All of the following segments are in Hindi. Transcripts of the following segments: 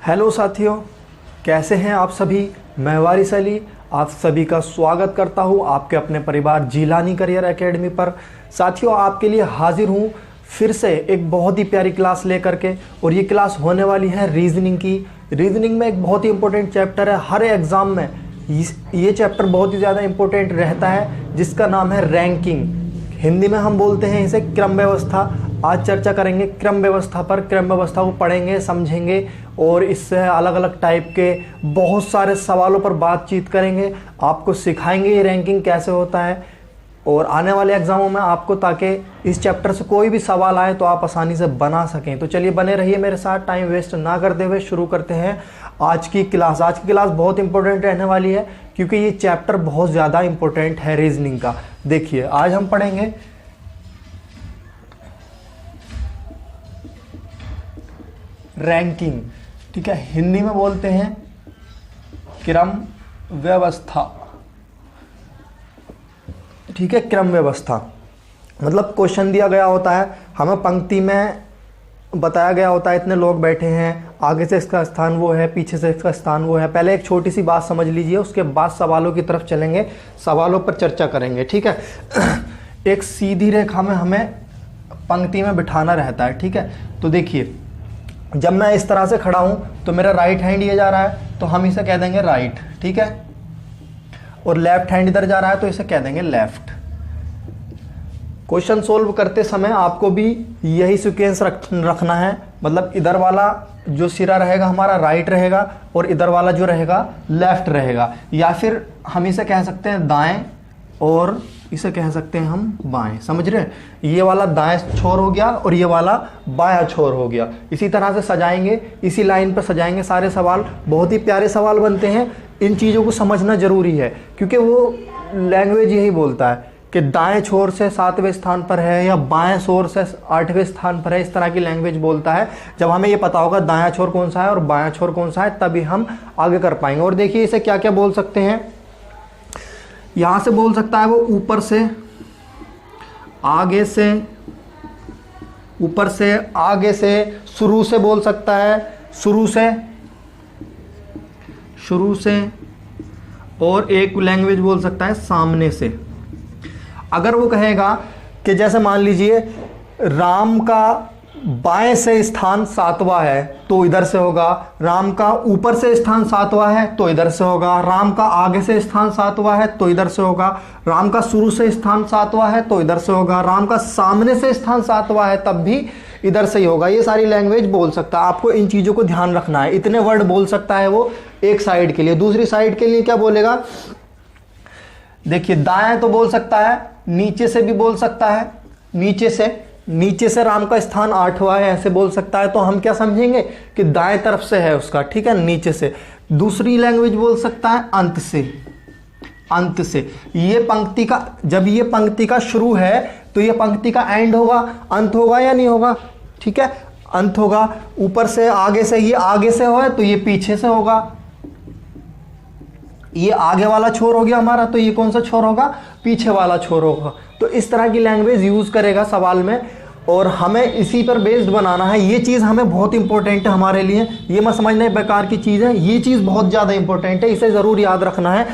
हेलो साथियों, कैसे हैं आप सभी। मैं वारिस अली आप सभी का स्वागत करता हूं आपके अपने परिवार जिलानी करियर एकेडमी पर। साथियों, आपके लिए हाजिर हूं फिर से एक बहुत ही प्यारी क्लास लेकर के, और ये क्लास होने वाली है रीजनिंग की। रीजनिंग में एक बहुत ही इंपॉर्टेंट चैप्टर है, हर एग्ज़ाम में ये चैप्टर बहुत ही ज़्यादा इंपॉर्टेंट रहता है, जिसका नाम है रैंकिंग। हिंदी में हम बोलते हैं इसे क्रम व्यवस्था। आज चर्चा करेंगे क्रम व्यवस्था पर। क्रम व्यवस्था को पढ़ेंगे, समझेंगे और इससे अलग अलग टाइप के बहुत सारे सवालों पर बातचीत करेंगे। आपको सिखाएंगे ये रैंकिंग कैसे होता है, और आने वाले एग्जामों में आपको, ताकि इस चैप्टर से कोई भी सवाल आए तो आप आसानी से बना सकें। तो चलिए बने रहिए मेरे साथ, टाइम वेस्ट ना करते हुए शुरू करते हैं आज की क्लास। आज की क्लास बहुत इंपॉर्टेंट रहने वाली है, क्योंकि ये चैप्टर बहुत ज़्यादा इंपॉर्टेंट है रीजनिंग का। देखिए, आज हम पढ़ेंगे रैंकिंग, ठीक है। हिंदी में बोलते हैं क्रम व्यवस्था, ठीक है। क्रम व्यवस्था मतलब क्वेश्चन दिया गया होता है, हमें पंक्ति में बताया गया होता है इतने लोग बैठे हैं, आगे से इसका स्थान वो है, पीछे से इसका स्थान वो है। पहले एक छोटी सी बात समझ लीजिए, उसके बाद सवालों की तरफ चलेंगे, सवालों पर चर्चा करेंगे, ठीक है। एक सीधी रेखा में हमें पंक्ति में बिठाना रहता है, ठीक है। तो देखिए, जब मैं इस तरह से खड़ा हूं तो मेरा राइट हैंड ये जा रहा है, तो हम इसे कह देंगे राइट, ठीक है। और लेफ्ट हैंड इधर जा रहा है तो इसे कह देंगे लेफ्ट। क्वेश्चन सोल्व करते समय आपको भी यही सीक्वेंस रखना है, मतलब इधर वाला जो सिरा रहेगा हमारा राइट रहेगा, और इधर वाला जो रहेगा लेफ्ट रहेगा, या फिर हम इसे कह सकते हैं दाएं और इसे कह सकते हैं हम बाएं। समझ रहे हैं, ये वाला दाएं छोर हो गया और ये वाला बायां छोर हो गया। इसी तरह से सजाएंगे, इसी लाइन पर सजाएंगे सारे सवाल। बहुत ही प्यारे सवाल बनते हैं, इन चीज़ों को समझना जरूरी है, क्योंकि वो लैंग्वेज यही बोलता है कि दाएं छोर से 7वें स्थान पर है या बाएं छोर से 8वें स्थान पर है। इस तरह की लैंग्वेज बोलता है। जब हमें ये पता होगा दायां छोर कौन सा है और बायां छोर कौन सा है, तभी हम आगे कर पाएंगे। और देखिए, इसे क्या क्या बोल सकते हैं। यहां से बोल सकता है वो ऊपर से, आगे से, ऊपर से, आगे से, शुरू से बोल सकता है, शुरू से, शुरू से, और एक लैंग्वेज बोल सकता है सामने से। अगर वो कहेगा कि जैसे मान लीजिए राम का बाएं से स्थान 7वां है तो इधर से होगा, राम का ऊपर से स्थान 7वां है तो इधर से होगा, राम का आगे से स्थान 7वां है तो इधर से होगा, राम का शुरू से स्थान 7वां है तो इधर से होगा, राम का सामने से स्थान 7वां है तब भी इधर से ही होगा। ये सारी लैंग्वेज बोल सकता है। आपको इन चीज़ों को ध्यान रखना है। इतने वर्ड बोल सकता है वो एक साइड के लिए। दूसरी साइड के लिए क्या बोलेगा, देखिए, दाएं तो बोल सकता है, नीचे से भी बोल सकता है, नीचे से राम का स्थान 8वां है ऐसे बोल सकता है। तो हम क्या समझेंगे कि दाएं तरफ से है उसका, ठीक है, नीचे से। दूसरी लैंग्वेज बोल सकता है अंत से, अंत से। ये पंक्ति का, जब ये पंक्ति का शुरू है तो ये पंक्ति का एंड होगा, अंत होगा या नहीं होगा, ठीक है, अंत होगा। ऊपर से, आगे से, ये आगे से हो तो ये पीछे से होगा। ये आगे वाला छोर हो गया हमारा, तो ये कौन सा छोर होगा, पीछे वाला छोर होगा। तो इस तरह की लैंग्वेज यूज करेगा सवाल में, और हमें इसी पर बेस्ड बनाना है। ये चीज़ हमें बहुत इंपॉर्टेंट है हमारे लिए। ये मत समझना बेकार की चीज़ है, ये चीज़ बहुत ज़्यादा इंपॉर्टेंट है, इसे ज़रूर याद रखना है।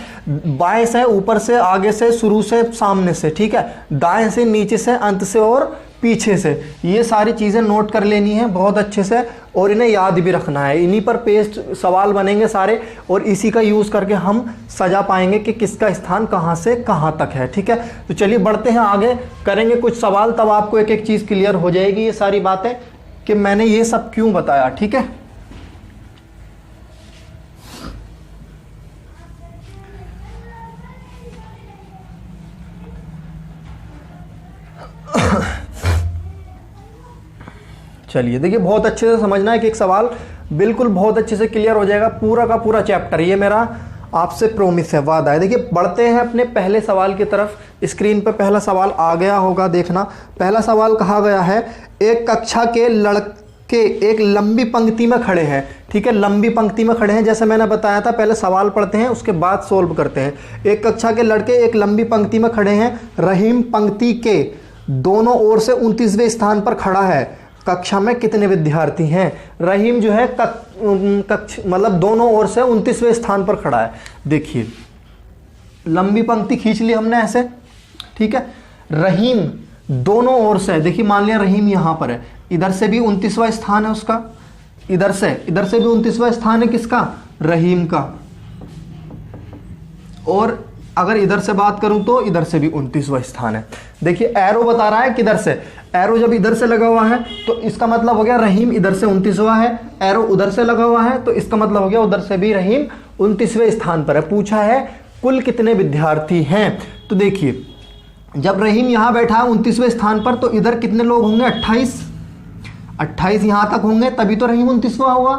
बाएं से, ऊपर से, आगे से, शुरू से, सामने से, ठीक है, दाएं से, नीचे से, अंत से और पीछे से। ये सारी चीज़ें नोट कर लेनी है बहुत अच्छे से, और इन्हें याद भी रखना है। इन्हीं पर पेस्ट सवाल बनेंगे सारे, और इसी का यूज़ करके हम सजा पाएंगे कि किसका स्थान कहाँ से कहाँ तक है, ठीक है। तो चलिए बढ़ते हैं आगे, करेंगे कुछ सवाल, तब आपको एक एक चीज़ क्लियर हो जाएगी, ये सारी बातें कि मैंने ये सब क्यों बताया, ठीक है। चलिए देखिए, बहुत अच्छे से समझना है कि एक सवाल बिल्कुल बहुत अच्छे से क्लियर हो जाएगा, पूरा का पूरा चैप्टर। ये मेरा आपसे प्रॉमिस है, वादा है। देखिए, बढ़ते हैं अपने पहले सवाल की तरफ। स्क्रीन पर पहला सवाल आ गया होगा, देखना। पहला सवाल कहा गया है, एक कक्षा के लड़के एक लंबी पंक्ति में खड़े हैं, ठीक है, लंबी पंक्ति में खड़े हैं। जैसे मैंने बताया था, पहले सवाल पढ़ते हैं उसके बाद सोल्व करते हैं। एक कक्षा के लड़के एक लंबी पंक्ति में खड़े हैं। रहीम पंक्ति के दोनों ओर से 29वें स्थान पर खड़ा है। कक्षा में कितने विद्यार्थी हैं। रहीम जो है कक्ष मतलब दोनों ओर से 29वें स्थान पर खड़ा है। देखिए लंबी पंक्ति खींच ली हमने ऐसे, ठीक है। रहीम दोनों ओर से, देखिए मान लिया रहीम यहां पर है, इधर से भी 29वां स्थान है उसका, इधर से भी 29वां स्थान है किसका, रहीम का। और अगर इधर से बात करूं तो इधर से भी 29वां स्थान है। देखिए एरो बता रहा है किधर से, एरो जब इधर से लगा हुआ है तो इसका मतलब हो गया रहीम इधर से 29वां है, एरो उधर से लगा हुआ है तो इसका मतलब हो गया उधर से भी रहीम 29वें स्थान पर है। पूछा है कुल कितने विद्यार्थी हैं। तो देखिए जब रहीम यहां बैठा है 29वें स्थान पर तो इधर कितने लोग होंगे, 28 यहां तक होंगे तभी तो रहीम 29वां होगा।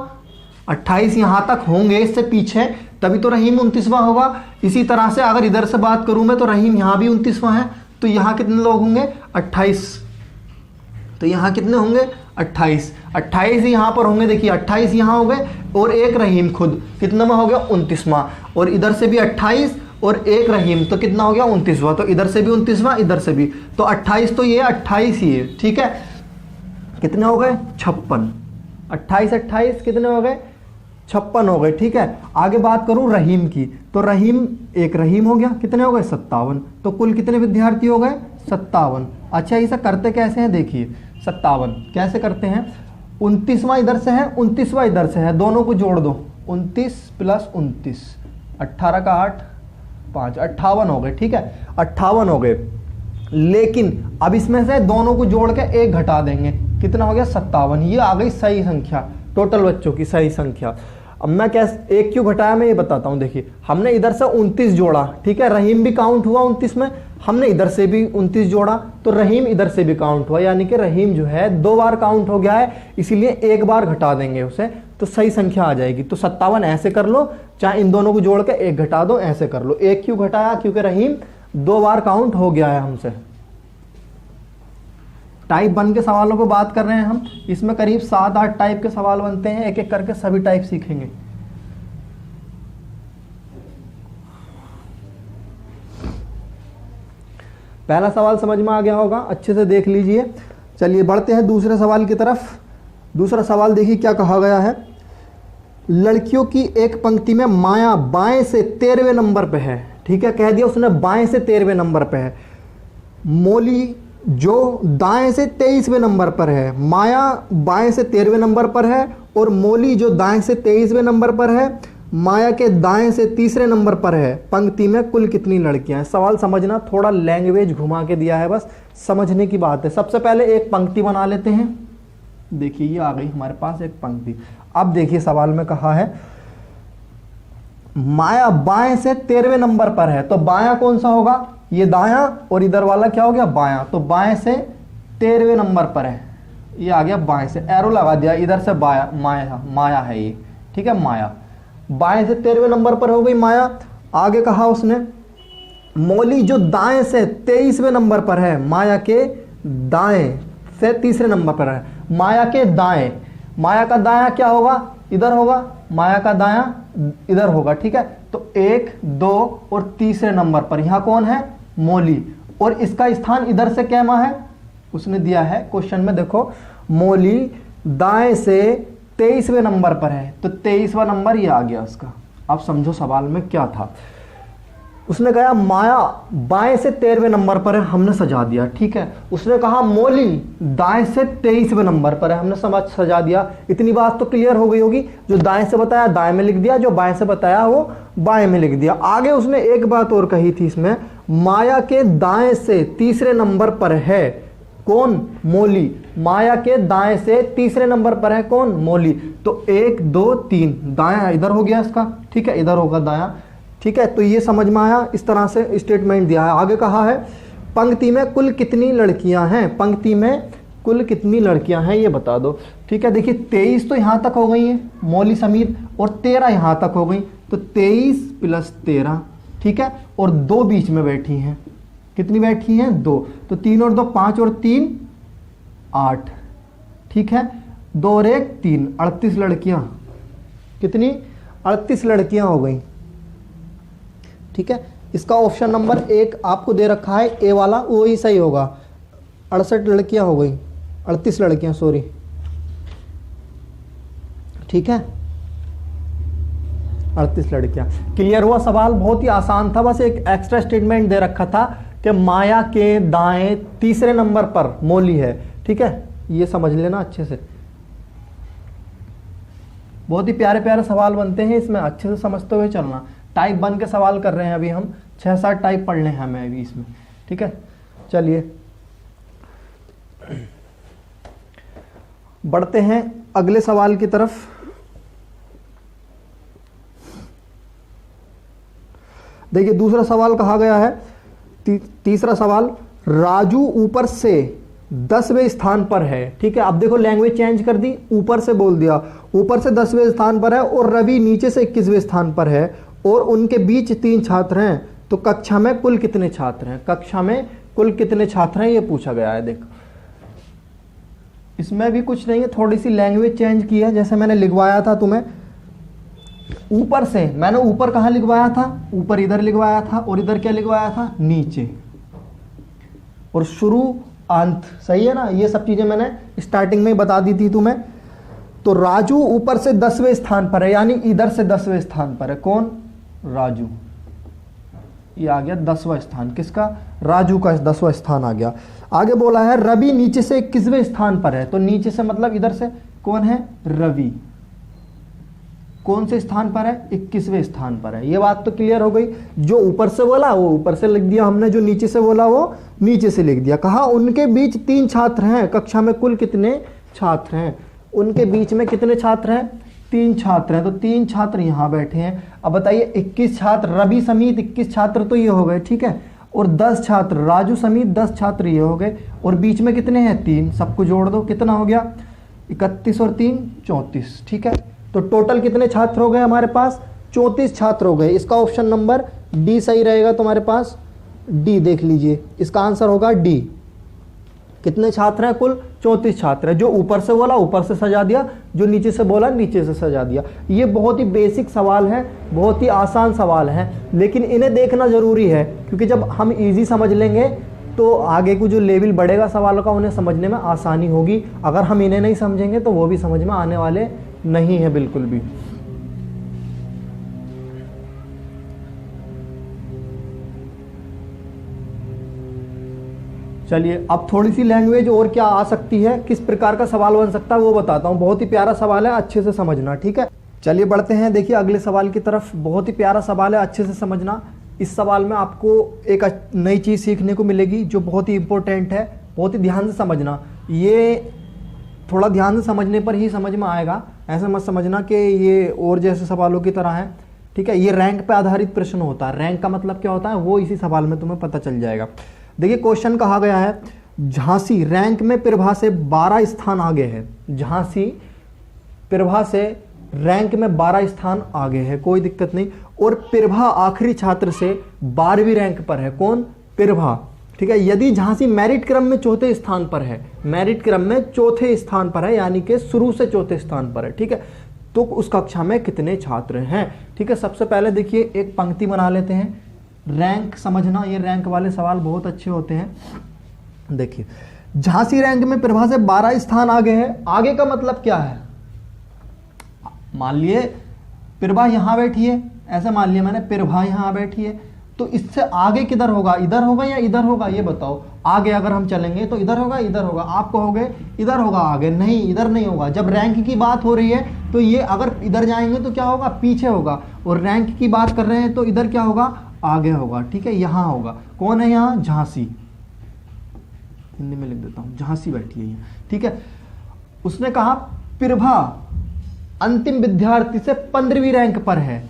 28 यहां तक होंगे इससे पीछे तभी तो रहीम 29वां होगा। इसी तरह से अगर इधर से बात करूं मैं तो रहीम यहां भी 29वां है, तो यहां कितने लोग होंगे, 28। तो यहां कितने होंगे, 28 यहां पर होंगे। देखिए 28 यहां हो गए और एक रहीम खुद, कितना में हो गया, 29वां। और इधर से भी 28 और एक रहीम, तो कितना हो गया, 29वां। तो इधर से भी 29वां, इधर से भी, तो 28 तो ये 28 ही है, ठीक है। कितने हो गए, 56। 28 कितने हो गए, 56 हो गए, ठीक है। आगे बात करूं रहीम की, तो रहीम एक रहीम हो गया, कितने हो गए, 57। तो कुल कितने विद्यार्थी हो गए, 57। अच्छा इसे करते कैसे हैं, देखिए 57 कैसे करते हैं, 29वां इधर से है, 29वां इधर से है, दोनों को जोड़ दो, 29 + 29, 18 का 8 5, 58 हो गए, ठीक है, 58 हो गए। लेकिन अब इसमें से दोनों को जोड़ के एक घटा देंगे, कितना हो गया, 57। ये आ गई सही संख्या, टोटल बच्चों की सही संख्या। अब मैं कैसे एक क्यों घटाया मैं ये बताता हूं। देखिए हमने इधर से 29 जोड़ा, ठीक है, रहीम भी काउंट हुआ 29 में, हमने इधर से भी 29 जोड़ा तो रहीम इधर से भी काउंट हुआ, यानी कि रहीम जो है 2 बार काउंट हो गया है, इसीलिए एक बार घटा देंगे उसे तो सही संख्या आ जाएगी। तो 57 ऐसे कर लो, चाहे इन दोनों को जोड़ के एक घटा दो, ऐसे कर लो। एक क्यों घटाया, क्योंकि रहीम 2 बार काउंट हो गया है हमसे। टाइप 1 के सवालों को बात कर रहे हैं हम, इसमें करीब 7-8 टाइप के सवाल बनते हैं, एक एक करके सभी टाइप सीखेंगे। पहला सवाल समझ में आ गया होगा, अच्छे से देख लीजिए। चलिए बढ़ते हैं दूसरे सवाल की तरफ। दूसरा सवाल देखिए क्या कहा गया है। लड़कियों की एक पंक्ति में माया बाएं से 13वें नंबर पे है, ठीक है, कह दिया उसने बाएं से 13वें नंबर पे है। मोली जो दाएं से 23वें नंबर पर है, माया बाएं से 13वें नंबर पर है और मोली जो दाएं से 23वें नंबर पर है, माया के दाएं से 3रे नंबर पर है। पंक्ति में कुल कितनी लड़कियां हैं। सवाल समझना, थोड़ा लैंग्वेज घुमा के दिया है, बस समझने की बात है। सबसे पहले एक पंक्ति बना लेते हैं। देखिए ये आ गई हमारे पास एक पंक्ति। अब देखिए सवाल में कहा है माया बाएं से 13वें नंबर पर है, तो बायां कौन सा होगा, ये दायां और इधर वाला क्या हो गया, बायां। तो बाएं से 13वें नंबर पर है, ये आ गया बाएं से, एरो लगा दिया, इधर से बाया, माया है ये, ठीक है, माया बाएं से 13वें नंबर पर हो गई माया। आगे कहा उसने मौली जो दाएं से 23वें नंबर पर है, माया के दाएं से 3रे नंबर पर है, माया के दाएं, माया का दायां क्या होगा, इधर होगा, माया का दायां इधर होगा, ठीक है। तो 1, 2 और 3रे नंबर पर यहां कौन है, मौली, और इसका स्थान इधर से क्या है, उसने दिया है क्वेश्चन में, देखो मौली दाएं से 23वें नंबर पर है, तो 23वां नंबर ये आ गया उसका। अब समझो सवाल में क्या था, उसने कहा माया बाएं से 13वें नंबर पर है, हमने सजा दिया, ठीक है। उसने कहा मौली दाएं से 23वें नंबर पर है, हमने सजा दिया। इतनी बात तो क्लियर हो गई होगी, जो दाएं से बताया दाएं में लिख दिया, जो बाएं से बताया वो बाएं में लिख दिया। आगे उसने एक बात और कही थी इसमें, माया के दाएं से 3रे नंबर पर है कौन, मौली, माया के दाएं से 3रे नंबर पर है कौन, मौली। तो 1, 2, 3 दायां इधर हो गया इसका, ठीक है, इधर होगा दायां, ठीक है। तो ये समझ में आया, इस तरह से स्टेटमेंट दिया है। आगे कहा है पंक्ति में कुल कितनी लड़कियां हैं, पंक्ति में कुल कितनी लड़कियां हैं ये बता दो, ठीक है। देखिए 23 तो यहां तक हो गई है मौली समीत, और 13 यहां तक हो गई, तो 23 + 13, ठीक है, और 2 बीच में बैठी हैं, कितनी बैठी हैं, 2, तो 3 और 2 5 और 3 8, ठीक है, 2 और 1 3, 38 लड़कियां, कितनी, 38 लड़कियां हो गई, ठीक है। इसका ऑप्शन नंबर 1 आपको दे रखा है, ए वाला, वो ही सही होगा। 68 लड़कियां हो गई, 38 लड़कियां, सॉरी। ठीक है, 38 लड़कियां। क्लियर हुआ सवाल? बहुत ही आसान था, बस एक एक्स्ट्रा स्टेटमेंट दे रखा था कि माया के दाएं तीसरे नंबर पर मौली है। ठीक है, ये समझ लेना अच्छे से। बहुत ही प्यारे प्यारे सवाल बनते हैं इसमें, अच्छे से समझते हुए चलना। टाइप 1 के सवाल कर रहे हैं अभी हम, 6-7 टाइप पढ़ने हैं हमें अभी इसमें। ठीक है, चलिए बढ़ते हैं अगले सवाल की तरफ। देखिए दूसरा सवाल कहा गया है, तीसरा सवाल, राजू ऊपर से 10वें स्थान पर है। ठीक है, अब देखो लैंग्वेज चेंज कर दी, ऊपर से बोल दिया, ऊपर से 10वें स्थान पर है और रवि नीचे से 21वें स्थान पर है और उनके बीच 3 छात्र हैं, तो कक्षा में कुल कितने छात्र हैं? कक्षा में कुल कितने छात्र हैं ये पूछा गया है। देखो इसमें भी कुछ नहीं है, थोड़ी सी लैंग्वेज चेंज की है। जैसे मैंने लिखवाया था तुम्हें ऊपर से, मैंने ऊपर कहाँ लिखवाया था? ऊपर इधर लिखवाया था, और इधर क्या लिखवाया था? नीचे, और शुरू अंत। सही है ना? ये सब चीजें मैंने स्टार्टिंग में बता दी थी तुम्हें। तो राजू ऊपर से 10वें स्थान पर है, यानी इधर से 10वें स्थान पर है। कौन? राजू। ये आ गया 10वां स्थान, किसका? राजू का 10वां स्थान आ गया। आगे बोला है रवि नीचे से 21वें स्थान पर है, तो नीचे से मतलब इधर से कौन है? रवि। कौन से स्थान पर है? 21वें स्थान पर है। ये बात तो क्लियर हो गई। जो ऊपर से बोला वो ऊपर से लिख दिया हमने, जो नीचे से बोला वो नीचे से लिख दिया। कहा उनके बीच 3 छात्र हैं, कक्षा में कुल कितने छात्र हैं? उनके बीच में कितने छात्र हैं? 3 छात्र हैं, तो 3 छात्र यहाँ बैठे हैं। अब बताइए 21 छात्र, रवि समेत 21 छात्र तो ये हो गए, ठीक है, और 10 छात्र, राजू समेत 10 छात्र ये हो गए, और बीच में कितने हैं? 3। सबको जोड़ दो, कितना हो गया? 31 और 3 34। ठीक है, तो टोटल कितने छात्र हो गए हमारे पास? 34 छात्र हो गए। इसका ऑप्शन नंबर डी सही रहेगा तुम्हारे पास। डी देख लीजिए, इसका आंसर होगा डी। कितने छात्र हैं? कुल 34 छात्र हैं। जो ऊपर से बोला ऊपर से सजा दिया, जो नीचे से बोला नीचे से सजा दिया। ये बहुत ही बेसिक सवाल है, बहुत ही आसान सवाल है, लेकिन इन्हें देखना जरूरी है, क्योंकि जब हम इजी समझ लेंगे तो आगे को जो लेवल बढ़ेगा सवालों का, उन्हें समझने में आसानी होगी। अगर हम इन्हें नहीं समझेंगे तो वो भी समझ में आने वाले नहीं है बिल्कुल भी। चलिए अब थोड़ी सी लैंग्वेज और क्या आ सकती है, किस प्रकार का सवाल बन सकता है वो बताता हूं। बहुत ही प्यारा सवाल है, अच्छे से समझना। ठीक है, चलिए बढ़ते हैं। देखिए अगले सवाल की तरफ। बहुत ही प्यारा सवाल है, अच्छे से समझना। इस सवाल में आपको एक नई चीज सीखने को मिलेगी जो बहुत ही इंपॉर्टेंट है। बहुत ही ध्यान से समझना, ये थोड़ा ध्यान से समझने पर ही समझ में आएगा। ऐसा मत समझना कि ये और जैसे सवालों की तरह है। ठीक है, ये रैंक पे आधारित प्रश्न होता है। रैंक का मतलब क्या होता है वो इसी सवाल में तुम्हें पता चल जाएगा। देखिए क्वेश्चन कहा गया है, झांसी रैंक में प्रभा से 12 स्थान आगे है। झांसी प्रभा से रैंक में 12 स्थान आगे है, कोई दिक्कत नहीं। और प्रभा आखिरी छात्र से 12वीं रैंक पर है। कौन? प्रभा। ठीक है, यदि झांसी मेरिट क्रम में 4थे स्थान पर है, मेरिट क्रम में 4थे स्थान पर है, यानी कि शुरू से 4थे स्थान पर है, ठीक है, तो उस कक्षा में कितने छात्र हैं? ठीक है, सबसे पहले देखिए एक पंक्ति बना लेते हैं। रैंक समझना, ये रैंक वाले सवाल बहुत अच्छे होते हैं। देखिए झांसी रैंक में प्रभा से 12 स्थान आगे है। आगे का मतलब क्या है? मान लिए प्रभा यहां बैठी है, ऐसा मान लिया मैंने, प्रभा यहां बैठी है, तो इससे आगे किधर होगा? इधर होगा या इधर होगा? ये बताओ। आगे अगर हम चलेंगे तो इधर होगा, इधर होगा। आप कहोगे इधर होगा आगे, नहीं इधर नहीं होगा। जब रैंक की बात हो रही है तो ये अगर इधर जाएंगे तो क्या होगा? पीछे होगा। और रैंक की बात कर रहे हैं तो इधर क्या होगा? आगे होगा। ठीक है, यहां होगा। कौन है यहां? झांसी। हिंदी में लिख देता हूं, झांसी बैठी है यहाँ। ठीक है, उसने कहा प्रभा अंतिम विद्यार्थी से 15वीं रैंक पर है,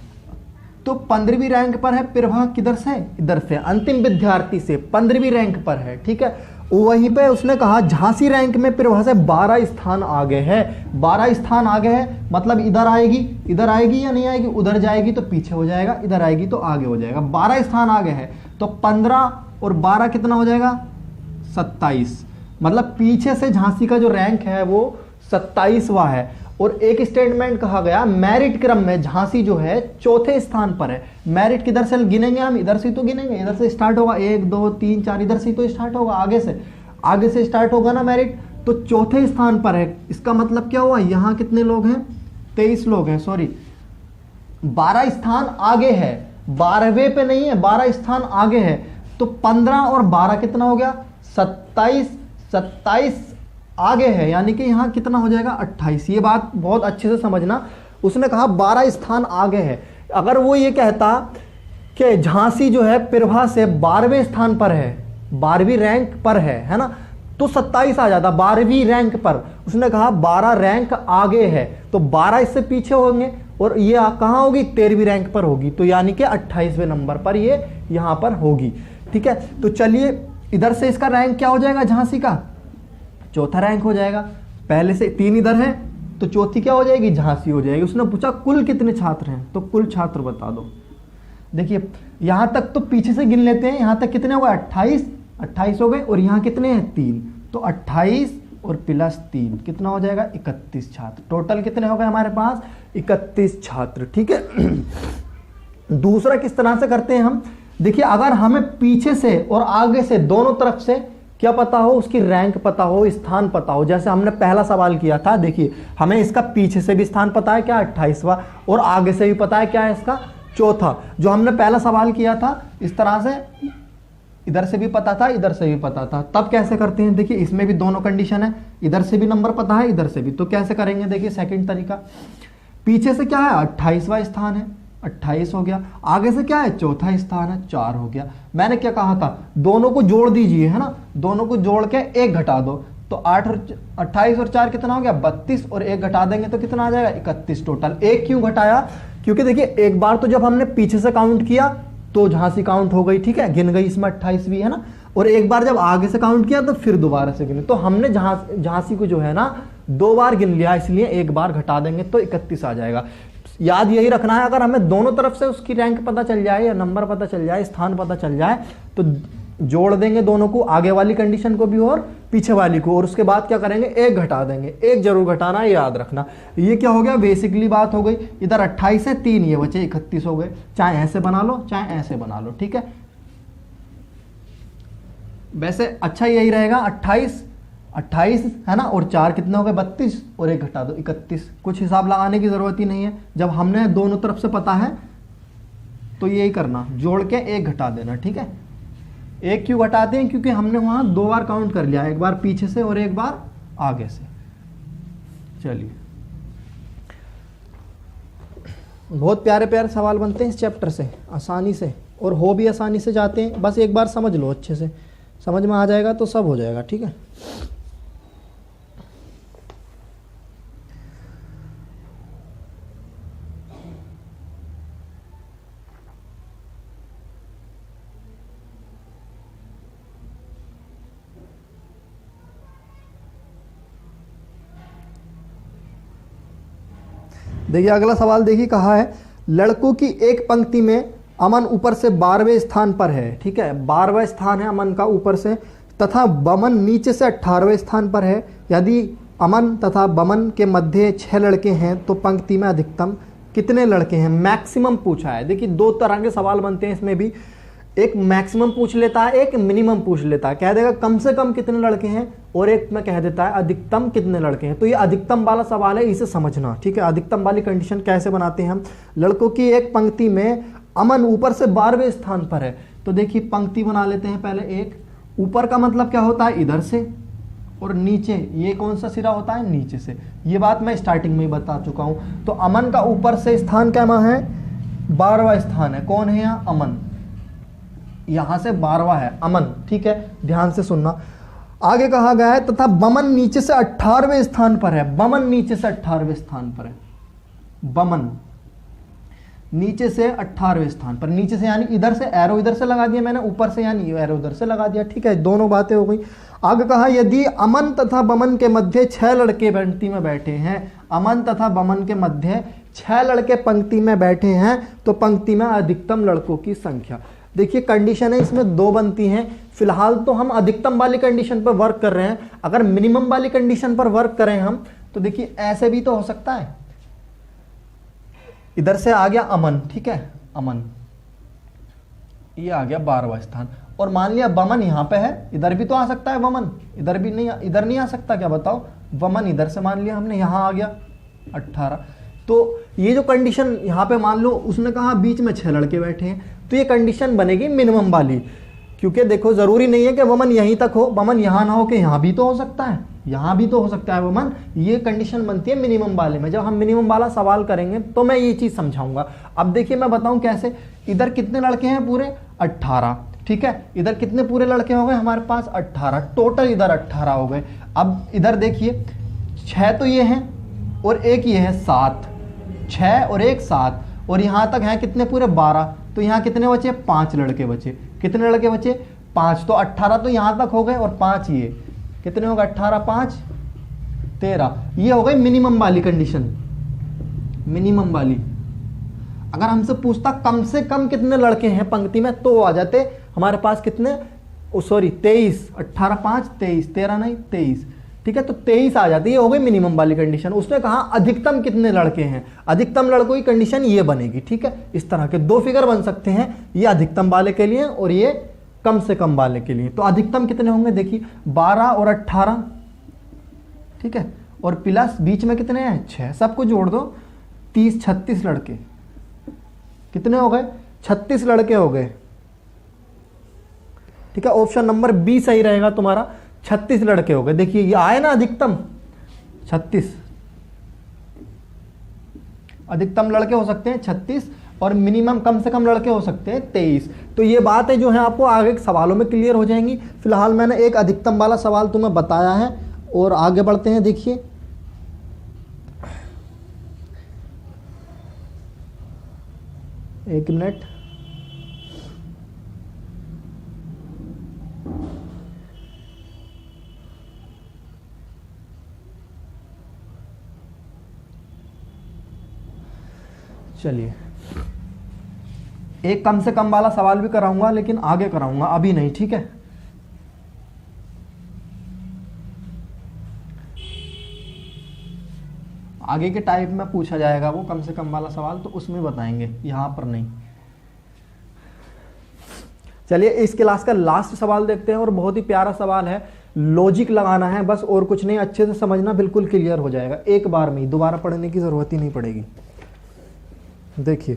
तो 15वीं रैंक पर है प्रभा, किधर से? इधर से। अंतिम विद्यार्थी से 15वीं रैंक पर है। ठीक है, वहीं पे उसने कहा झांसी रैंक में प्रभा से 12 स्थान आगे है। 12 स्थान आगे है मतलब इधर आएगी, इधर आएगी या नहीं आएगी? उधर जाएगी तो पीछे हो जाएगा, इधर आएगी तो आगे हो जाएगा। 12 स्थान आगे है तो 15 और 12 कितना हो जाएगा? 27। मतलब पीछे से झांसी का जो रैंक है वो 27वां है। और एक स्टेटमेंट कहा गया, मेरिट क्रम में झांसी जो है 4थे स्थान पर है। मेरिट किधर से गिनेंगे हम? इधर से तो गिनेंगे, इधर से स्टार्ट होगा 1 2 3 4, इधर से तो स्टार्ट होगा, आगे से स्टार्ट होगा ना मेरिट, तो 4थे स्थान पर है। इसका मतलब क्या हुआ? यहाँ कितने लोग हैं? 23 लोग हैं, सॉरी 12 स्थान आगे है, 12वें पे नहीं है, 12 स्थान आगे है। तो 15 और 12 कितना हो गया 27, 27 आगे है, यानी कि यहाँ कितना हो जाएगा 28। ये बात बहुत अच्छे से समझना, उसने कहा 12 स्थान आगे है। अगर वो ये कहता कि झांसी जो है प्रभा से 12वें स्थान पर है, 12वीं रैंक पर है ना, तो 27 आ जाता 12वीं रैंक पर। उसने कहा 12 रैंक आगे है, तो 12 इससे पीछे होंगे और ये कहाँ होगी 13वीं रैंक पर होगी, तो यानी कि 28वें नंबर पर ये यहाँ पर होगी। ठीक है, तो चलिए इधर से इसका रैंक क्या हो जाएगा झांसी का, चौथा रैंक हो जाएगा। पहले से 3 इधर है तो चौथी क्या हो जाएगी झांसी हो जाएगी। उसने पूछा कुल कितने छात्र हैं, तो कुल छात्र बता दो। देखिए यहां तक तो पीछे से गिन लेते हैं, यहां तक कितने हो गए 28 हो गए, और यहां कितने हैं 3, तो 28 और प्लस 3 कितना हो जाएगा 31 छात्र। टोटल कितने हो गए हमारे पास 31 छात्र। ठीक है, दूसरा किस तरह से करते हैं हम, देखिए अगर हमें पीछे से और आगे से दोनों तरफ से क्या पता हो, उसकी रैंक पता हो, स्थान पता हो, जैसे हमने पहला सवाल किया था, देखिए हमें इसका पीछे से भी स्थान पता है क्या 28वां, और आगे से भी पता है क्या है इसका चौथा। जो हमने पहला सवाल किया था इस तरह से, इधर से भी पता था इधर से भी पता था। तब कैसे करते हैं, देखिए इसमें भी दोनों कंडीशन है, इधर से भी नंबर पता है इधर से भी, तो कैसे करेंगे, देखिए सेकंड तरीका, पीछे से क्या है 28वां स्थान है 28 हो गया, आगे से क्या है चौथा स्थान है 4 हो गया। मैंने क्या कहा था, दोनों को जोड़ दीजिए है ना, दोनों को जोड़ के 1 घटा दो, तो 28 और 4 कितना हो गया 32, और 1 घटा देंगे तो कितना आ जाएगा 31 टोटल। 1 क्यों घटाया, क्योंकि देखिए एक बार तो जब हमने पीछे से काउंट किया तो झांसी काउंट हो गई, ठीक है गिन गई, इसमें 28 भी है ना, और एक बार जब आगे से काउंट किया तो फिर दोबारा से गिने, तो हमने झांसी को जो है ना 2 बार गिन लिया, इसलिए 1 बार घटा देंगे तो 31 आ जाएगा। याद यही रखना है, अगर हमें दोनों तरफ से उसकी रैंक पता चल जाए या नंबर पता चल जाए, स्थान पता चल जाए, तो जोड़ देंगे दोनों को, आगे वाली कंडीशन को भी और पीछे वाली को, और उसके बाद क्या करेंगे 1 घटा देंगे, 1 जरूर घटाना है, याद रखना। ये क्या हो गया बेसिकली बात हो गई, इधर 28 है 3 ये बचे 31 हो गए, चाहे ऐसे बना लो चाहे ऐसे बना लो। ठीक है, वैसे अच्छा यही रहेगा 28 है ना, और 4 कितना हो गए 32, और 1 घटा दो 31। कुछ हिसाब लगाने की जरूरत ही नहीं है, जब हमने दोनों तरफ से पता है तो यही करना, जोड़ के 1 घटा देना। ठीक है, 1 क्यों घटाते हैं, क्योंकि हमने वहां 2 बार काउंट कर लिया, एक बार पीछे से और एक बार आगे से। चलिए बहुत प्यारे प्यारे सवाल बनते हैं इस चैप्टर से, आसानी से, और हो भी आसानी से जाते हैं, बस एक बार समझ लो, अच्छे से समझ में आ जाएगा तो सब हो जाएगा। ठीक है, देखिए अगला सवाल, देखिए कहा है लड़कों की एक पंक्ति में अमन ऊपर से 12वें स्थान पर है। ठीक है, 12वां स्थान है अमन का ऊपर से, तथा बमन नीचे से 18वें स्थान पर है। यदि अमन तथा बमन के मध्य 6 लड़के हैं तो पंक्ति में अधिकतम कितने लड़के हैं, मैक्सिमम पूछा है। देखिए 2 तरह के सवाल बनते हैं इसमें भी, एक मैक्सिमम पूछ लेता है, एक मिनिमम पूछ लेता है, कह देगा कम से कम कितने लड़के हैं, और एक में कह देता है अधिकतम कितने लड़के हैं। तो ये अधिकतम वाला सवाल है, इसे समझना। ठीक है, अधिकतम वाली कंडीशन कैसे बनाते हैं हम, लड़कों की एक पंक्ति में अमन ऊपर से 12वें स्थान पर है, तो देखिए पंक्ति बना लेते हैं पहले। एक ऊपर का मतलब क्या होता है इधर से, और नीचे ये कौन सा सिरा होता है नीचे से, ये बात मैं स्टार्टिंग में ही बता चुका हूं। तो अमन का ऊपर से स्थान क्या है 12वां स्थान है, कौन है यहाँ अमन, यहां से 12वां है अमन। ठीक है, ध्यान से सुनना, आगे कहा गया है तथा बमन नीचे से 18वें स्थान पर है। बमन नीचे से 18वें स्थान पर है, बमन नीचे से 18वें स्थान पर, नीचे से यानी इधर से, एरो इधर से लगा दिया मैंने, ऊपर से यानी एरो उधर से लगा दिया। ठीक है, दोनों बातें हो गई। आगे कहा यदि अमन तथा बमन के मध्य 6 लड़के पंक्ति में बैठे हैं, अमन तथा बमन के मध्य 6 लड़के पंक्ति में बैठे हैं, तो पंक्ति में अधिकतम लड़कों की संख्या। देखिए कंडीशन है इसमें 2 बनती हैं, फिलहाल तो हम अधिकतम वाली कंडीशन पर वर्क कर रहे हैं। अगर मिनिमम वाली कंडीशन पर वर्क करें हम, तो देखिए ऐसे भी तो हो सकता है, इधर से आ गया अमन, ठीक है अमन, ये आ गया 12वां स्थान, और मान लिया बमन यहां पे है, इधर भी तो आ सकता है वमन, इधर भी नहीं, इधर नहीं आ सकता क्या बताओ, वमन इधर से मान लिया हमने, यहां आ गया 18, तो ये जो कंडीशन यहाँ पे मान लो उसने कहा बीच में 6 लड़के बैठे हैं, तो ये कंडीशन बनेगी मिनिमम वाली, क्योंकि देखो जरूरी नहीं है कि वमन यहीं तक हो, वमन यहाँ ना हो कि यहाँ भी तो हो सकता है, यहाँ भी तो हो सकता है वमन। ये कंडीशन बनती है मिनिमम वाले में। जब हम मिनिमम वाला सवाल करेंगे तो मैं ये चीज़ समझाऊंगा। अब देखिए मैं बताऊं कैसे। इधर कितने लड़के हैं पूरे 18, ठीक है। इधर कितने पूरे लड़के हो गए हमारे पास 18, टोटल इधर 18 हो गए। अब इधर देखिए 6 तो ये हैं और एक ये है 7, 6 और 1 7, और यहाँ तक हैं कितने पूरे 12, तो यहाँ कितने बचे 5 लड़के बचे। कितने लड़के बचे 5, तो 18 तो यहाँ तक हो गए और 5 ये कितने हो गए 18 5 13। ये हो गई मिनिमम वाली कंडीशन, मिनिमम वाली। अगर हमसे पूछता कम से कम कितने लड़के हैं पंक्ति में, तो आ जाते हमारे पास कितने, सॉरी 23, 18 5 23, 13 नहीं 23, ठीक है। तो 23 आ जाती है, ये हो गई मिनिमम वाली कंडीशन। उसने कहा अधिकतम कितने लड़के हैं, अधिकतम लड़कों की कंडीशन ये बनेगी, ठीक है। इस तरह के 2 फिगर बन सकते हैं, ये अधिकतम वाले के लिए और ये कम से कम वाले के लिए। तो अधिकतम कितने होंगे देखिए 12 और 18, ठीक है, और प्लस बीच में कितने हैं 6, सबको जोड़ दो 30 36 लड़के कितने हो गए 36 लड़के हो गए, ठीक है। ऑप्शन नंबर बी सही रहेगा तुम्हारा, 36 लड़के हो गए। देखिए ये आए ना अधिकतम 36, अधिकतम लड़के हो सकते हैं 36 और मिनिमम कम से कम लड़के हो सकते हैं 23। तो ये बात है जो है आपको आगे के सवालों में क्लियर हो जाएंगी। फिलहाल मैंने एक अधिकतम वाला सवाल तुम्हें बताया है और आगे बढ़ते हैं। देखिए एक मिनट, चलिए एक कम से कम वाला सवाल भी कराऊंगा, लेकिन आगे कराऊंगा अभी नहीं, ठीक है। आगे के टाइप में पूछा जाएगा वो कम से कम वाला सवाल, तो उसमें बताएंगे, यहां पर नहीं। चलिए इस क्लास का लास्ट सवाल देखते हैं और बहुत ही प्यारा सवाल है। लॉजिक लगाना है बस और कुछ नहीं, अच्छे से समझना, बिल्कुल क्लियर हो जाएगा एक बार में ही, दोबारा पढ़ने की जरूरत ही नहीं पड़ेगी। देखिए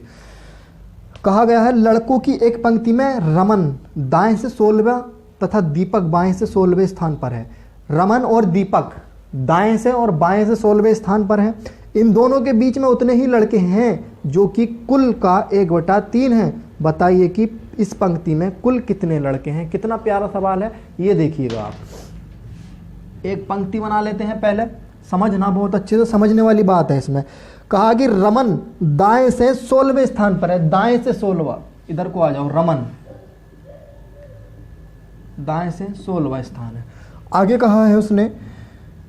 कहा गया है लड़कों की एक पंक्ति में रमन दाएं से 16वां तथा दीपक बाएं से 16वें स्थान पर है। रमन और दीपक दाएं से और बाएं से 16वें स्थान पर हैं। इन दोनों के बीच में उतने ही लड़के हैं जो कि कुल का 1/3 है। बताइए कि इस पंक्ति में कुल कितने लड़के हैं। कितना प्यारा सवाल है ये देखिएगा आप। एक पंक्ति बना लेते हैं पहले, समझना बहुत अच्छे से, समझने वाली बात है इसमें। कहा कि रमन दाएं से 16वें स्थान पर है, दाएं से 16वां, इधर को आ जाओ, रमन दाएं से 16वां स्थान है। आगे कहा है उसने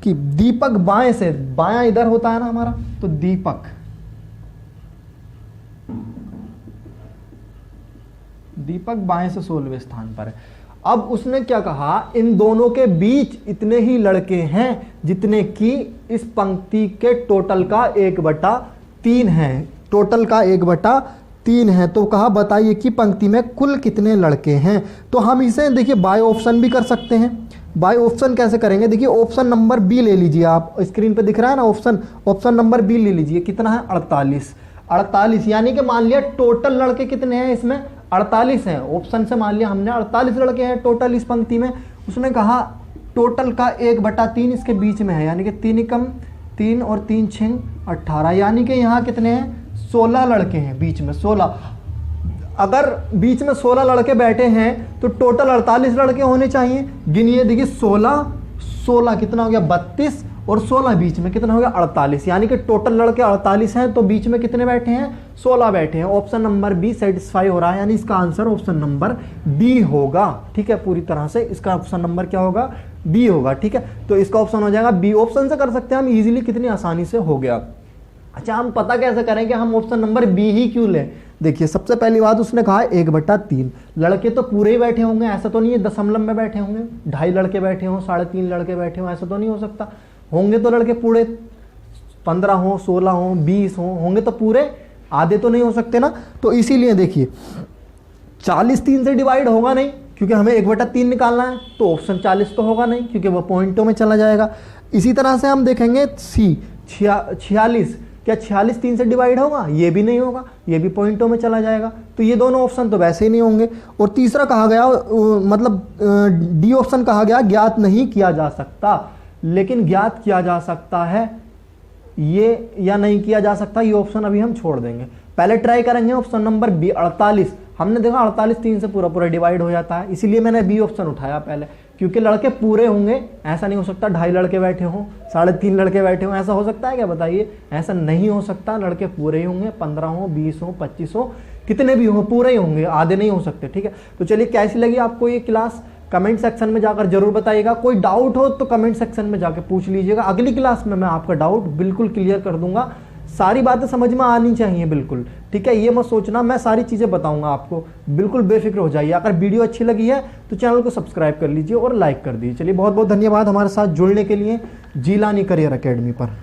कि दीपक बाएं से, बायां इधर होता है ना हमारा, तो दीपक बाएं से 16वें स्थान पर है। अब उसने क्या कहा, इन दोनों के बीच इतने ही लड़के हैं जितने कि इस पंक्ति के टोटल का 1/3 है, टोटल का 1/3 है। तो कहा बताइए कि पंक्ति में कुल कितने लड़के हैं। तो हम इसे देखिए बाय ऑप्शन भी कर सकते हैं। बाय ऑप्शन कैसे करेंगे, देखिए ऑप्शन नंबर बी ले लीजिए आप, स्क्रीन पे दिख रहा है ना ऑप्शन नंबर बी ले लीजिए। कितना है 48, यानी कि मान लिया टोटल लड़के कितने हैं इसमें 48 हैं। ऑप्शन से मान लिया हमने 48 लड़के हैं टोटल इस पंक्ति में। उसने कहा टोटल का 1/3 इसके बीच में है, यानी कि 3 कम 3 और 3 6 18, यानी कि यहाँ कितने हैं 16 लड़के हैं बीच में, 16। अगर बीच में 16 लड़के बैठे हैं तो टोटल 48 लड़के होने चाहिए। गिनिए देखिए 16 कितना हो गया 32 और 16 बीच में कितना हो गया 48, यानी कि टोटल लड़के 48 हैं तो बीच में कितने बैठे हैं 16 बैठे हैं। ऑप्शन नंबर बी सेटिस्फाई हो रहा है, यानी इसका आंसर ऑप्शन नंबर बी होगा। ठीक है, पूरी तरह से इसका ऑप्शन नंबर क्या होगा बी होगा। ठीक है, तो इसका ऑप्शन हो जाएगा बी। ऑप्शन से कर सकते हैं हम इजीली, कितनी आसानी से हो गया। अच्छा, हम पता कैसे करें कि हम ऑप्शन नंबर बी ही क्यों लें। देखिए सबसे पहली बात उसने कहा 1/3, लड़के तो पूरे ही बैठे होंगे, ऐसा तो नहीं है दशमलव में बैठे होंगे, 2.5 लड़के बैठे हों, 3.5 लड़के बैठे हों, ऐसा तो नहीं हो सकता। होंगे तो लड़के पूरे 15 हो, 16 हो, 20 होंगे तो पूरे, आधे तो नहीं हो सकते ना। तो इसीलिए देखिए 40 3 से डिवाइड होगा नहीं, क्योंकि हमें 1/3 निकालना है, तो ऑप्शन 40 तो होगा नहीं क्योंकि वह पॉइंटों में चला जाएगा। इसी तरह से हम देखेंगे सी 46, क्या 46 3 से डिवाइड होगा? ये भी नहीं होगा, ये भी पॉइंटों में चला जाएगा। तो ये दोनों ऑप्शन तो वैसे ही नहीं होंगे। और तीसरा कहा गया मतलब डी ऑप्शन कहा गया ज्ञात नहीं किया जा सकता, लेकिन ज्ञात किया जा सकता है ये, या नहीं किया जा सकता ये ऑप्शन अभी हम छोड़ देंगे। पहले ट्राई करेंगे ऑप्शन नंबर बी 48। हमने देखा 48 3 से पूरा पूरा डिवाइड हो जाता है, इसीलिए मैंने बी ऑप्शन उठाया पहले, क्योंकि लड़के पूरे होंगे। ऐसा नहीं हो सकता 2.5 लड़के बैठे हों, 3.5 लड़के बैठे हों, ऐसा हो सकता है क्या? बताइए, ऐसा नहीं हो सकता। लड़के पूरे ही होंगे, 15 हो, 20 हो, 25 हो, कितने भी हो, पूरे ही होंगे, आधे नहीं हो सकते। ठीक है, तो चलिए कैसी लगी आपको ये क्लास कमेंट सेक्शन में जाकर जरूर बताइएगा। कोई डाउट हो तो कमेंट सेक्शन में जाकर पूछ लीजिएगा, अगली क्लास में मैं आपका डाउट बिल्कुल क्लियर कर दूंगा। सारी बातें समझ में आनी चाहिए बिल्कुल, ठीक है, ये मत सोचना मैं सारी चीज़ें बताऊंगा आपको, बिल्कुल बेफिक्र हो जाइए। अगर वीडियो अच्छी लगी है तो चैनल को सब्सक्राइब कर लीजिए और लाइक कर दीजिए। चलिए बहुत बहुत धन्यवाद हमारे साथ जुड़ने के लिए जीलानी करियर एकेडमी पर।